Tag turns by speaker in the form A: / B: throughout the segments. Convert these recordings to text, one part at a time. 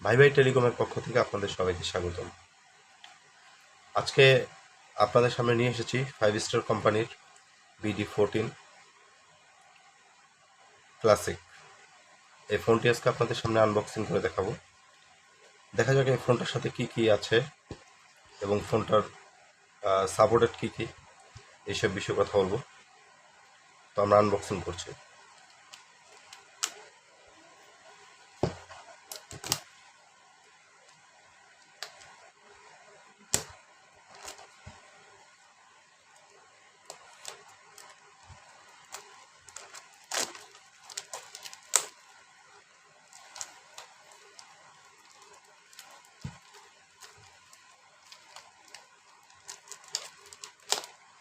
A: ভাই ভাই টেলিকমের পক্ষ থেকে আপনাদের সবাইকে স্বাগতম। আজকে আপনাদের সামনে নিয়ে এসেছি 5 স্টার কোম্পানির BD14 ক্লাসিক। এই ফোনটি আজকে আপনাদের সামনে আনবক্সিং করে দেখাবো। দেখা যাক এই ফোনটার সাথে কি কি আছে এবং ফোনটার সাপোর্টেড কি কি, এইসব বিষয়ে কথা বলবো। তো আমরা আনবক্সিং করছি।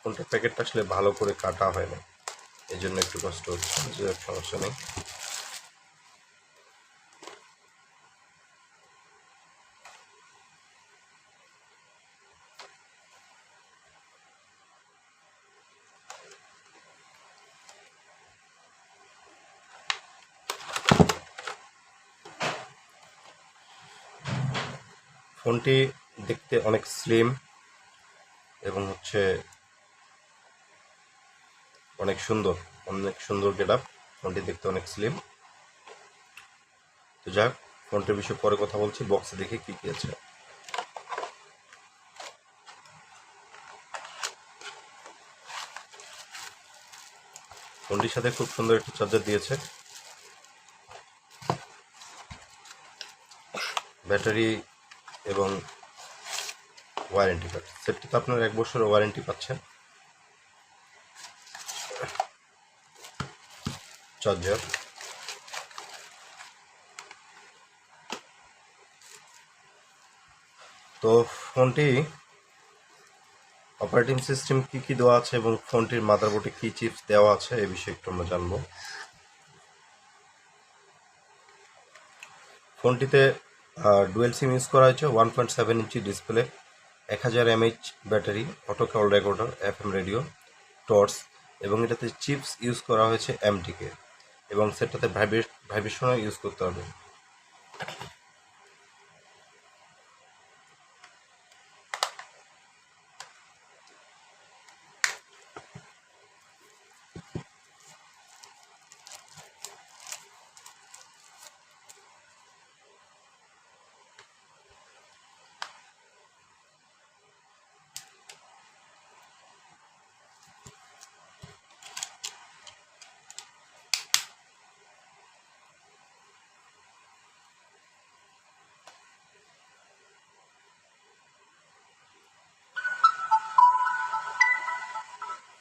A: ফোনটার প্যাকেটটা আসলে ভালো করে কাটা হয় না, এই জন্য একটু কষ্ট হচ্ছে, সমস্যা নেই। ফোনটি দেখতে অনেক স্লিম এবং অনেক সুন্দর গেটআপ। ফোনটি দেখতে অনেক স্লিম। তো যাক, ফোনটির বিষয়ে পরে কথা বলছি। বক্সে দেখে কি কি আছে। ফোনটির সাথে খুব সুন্দর একটি চার্জার দিয়েছে, ব্যাটারি এবং ওয়ারেন্টি কার্ড। সেটটিতে আপনার 1 বছরের ওয়ারেন্টি পাচ্ছেন। চার্জার, তো ফোনটি অপারেটিং সিস্টেম কি কি দেওয়া আছে এবং ফোনটির মাদারবোর্ডে কি চিপস দেওয়া আছে এই বিষয়ে একটু আমরা জানবো। ফোনটিতে ডুয়েল সিম ইউজ করা হয়েছে, 1.7 inch display, 1000 mAh battery, auto call recorder, FM radio, torch, এবং এটাতে চিপস ইউজ করা হয়েছে MTK, এবং সেটাতে ভাইব্রেশনও ইউজ করতে হবে।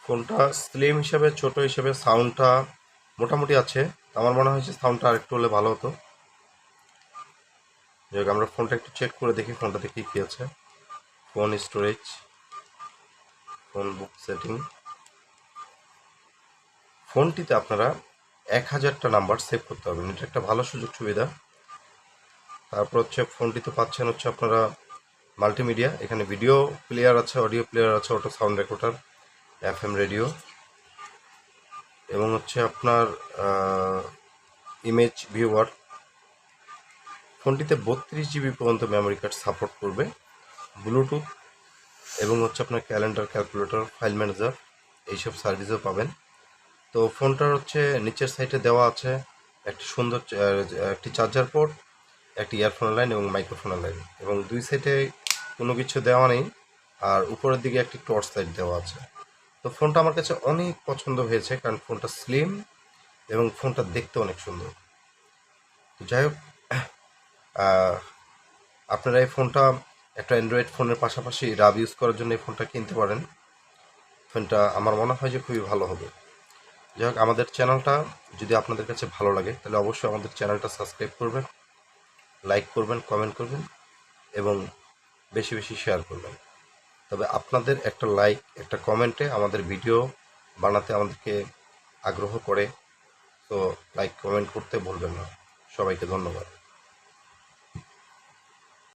A: ফোনটা স্লিম হিসেবে, ছোট হিসেবে সাউন্ডটা মোটামুটি আছে। আমার মনে হয়েছে সাউন্ডটা আরেকটু হলে ভালো হতো। যাই হোক, আমরা ফোনটা একটু চেক করে দেখি ফোনটাতে কী কী আছে। Phone storage, phone book setting. ফোনটিতে আপনারা 1000টা নাম্বার সেভ করতে পারবেন, এটা একটা ভালো সুযোগ সুবিধা। তারপর ফোনটিতে পাচ্ছেন আপনারা মাল্টিমিডিয়া। এখানে ভিডিও প্লেয়ার আছে, অডিও প্লেয়ার আছে, auto sound recorder, FM radio, এবং আপনার ইমেজ ভিউয়ার। ফোনটিতে 32 GB পর্যন্ত মেমোরি কার্ড সাপোর্ট করবে, ব্লুটুথ, এবং আপনার ক্যালেন্ডার, ক্যালকুলেটর, ফাইল ম্যানেজার, এইসব সার্ভিসও পাবেন। তো ফোনটার নিচের সাইডে দেওয়া আছে একটি সুন্দর একটি চার্জার পোর্ট, একটি ইয়ারফোনের লাইন এবং মাইক্রোফোনের লাইন, এবং দুই সাইডে কোনো কিছু দেওয়া নেই। আর উপরের দিকে একটি টর্চ লাইট দেওয়া আছে। তো ফোনটা আমার কাছে অনেক পছন্দ হয়েছে, কারণ ফোনটা স্লিম এবং ফোনটা দেখতে অনেক সুন্দর। তো যাই হোক, আপনারা এই ফোনটা একটা অ্যান্ড্রয়েড ফোনের পাশাপাশি রাব ইউজ করার জন্য এই ফোনটা কিনতে পারেন। ফোনটা আমার মনে হয় যে খুবই ভালো হবে। যাই হোক, আমাদের চ্যানেলটা যদি আপনাদের কাছে ভালো লাগে তাহলে অবশ্যই আমাদের চ্যানেলটা সাবস্ক্রাইব করবেন, লাইক করবেন, কমেন্ট করবেন এবং বেশি বেশি শেয়ার করবেন। তবে আপনাদের একটা লাইক, একটা কমেন্টে আমাদের ভিডিও বানাতে আমাদেরকে আগ্রহ করে। তো লাইক কমেন্ট করতে ভুলবেন না। সবাইকে ধন্যবাদ।